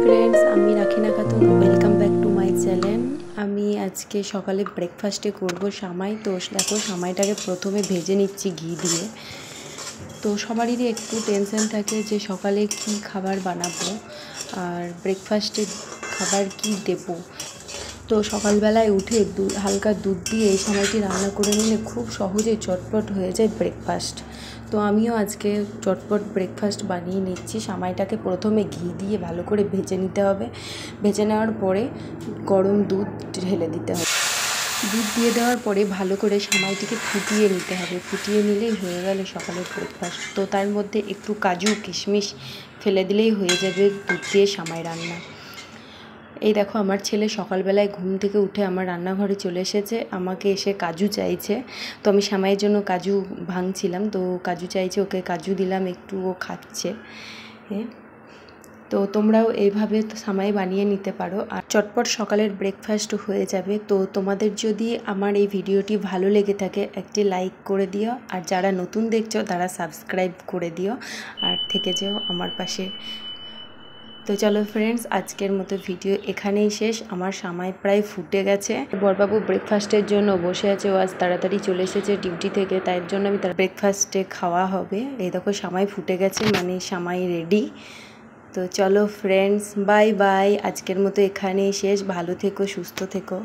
Friends, আমি Rakhina Khatun, welcome back to my channel. আমি আজকে সকালে ব্রেকফাস্টে করব সামাই। তো দেখো, সামাইটাকে প্রথমে ভেজে নিচ্ছি ঘি দিয়ে। তো সবারই একটু টেনশন থাকে যে সকালে কি খাবার বানাবো আর ব্রেকফাস্টে খাবার কি দেব। তো সকালবেলায় উঠে হালকা দুধ দিয়ে এই সময়টি রান্না করে নিলে খুব সহজে চটপট হয়ে যায় ব্রেকফাস্ট। তো আমিও আজকে চটপট ব্রেকফাস্ট বানিয়ে নিচ্ছি। সামাইটাকে প্রথমে ঘি দিয়ে ভালো করে ভেজে নিতে হবে। ভেজে নেওয়ার পরে গরম দুধ ঢেলে দিতে হবে। দুধ দিয়ে দেওয়ার পরে ভালো করে সামাইটিকে ফুটিয়ে নিতে হবে। ফুটিয়ে নিলেই হয়ে গেল সকালের ব্রেকফাস্ট। তো তার মধ্যে একটু কাজু কিশমিশ ফেলে দিলেই হয়ে যাবে দুধ দিয়ে সামাই রান্না। এই দেখো, আমার ছেলে সকালবেলায় ঘুম থেকে উঠে আমার রান্নাঘরে চলে এসেছে, আমাকে এসে কাজু চাইছে। তো আমি সামাইয়ের জন্য কাজু ভাঙছিলাম, তো কাজু চাইছে, ওকে কাজু দিলাম, একটু ও খাচ্ছে। তো তোমরাও এইভাবে সামাই বানিয়ে নিতে পারো আর চটপট সকালের ব্রেকফাস্ট হয়ে যাবে। তো তোমাদের যদি আমার এই ভিডিওটি ভালো লেগে থাকে একটি লাইক করে দিও, আর যারা নতুন দেখছো তারা সাবস্ক্রাইব করে দিও, আর থেকে যেও আমার পাশে। তো চলো ফ্রেন্ডস, আজকের মতো ভিডিও এখানেই শেষ। আমার সামাই প্রায় ফুটে গেছে। বড়বাবু ব্রেকফাস্টের জন্য বসে আছে, ও আজ তাড়াতাড়ি চলে এসেছে ডিউটি থেকে, তাই জন্য আমি তার ব্রেকফাস্টে খাওয়া হবে। এই দেখো, সামাই ফুটে গেছে, মানে সামাই রেডি। তো চলো ফ্রেন্ডস, বাই বাই, আজকের মতো এখানেই শেষ। ভালো থেকো, সুস্থ থেকো।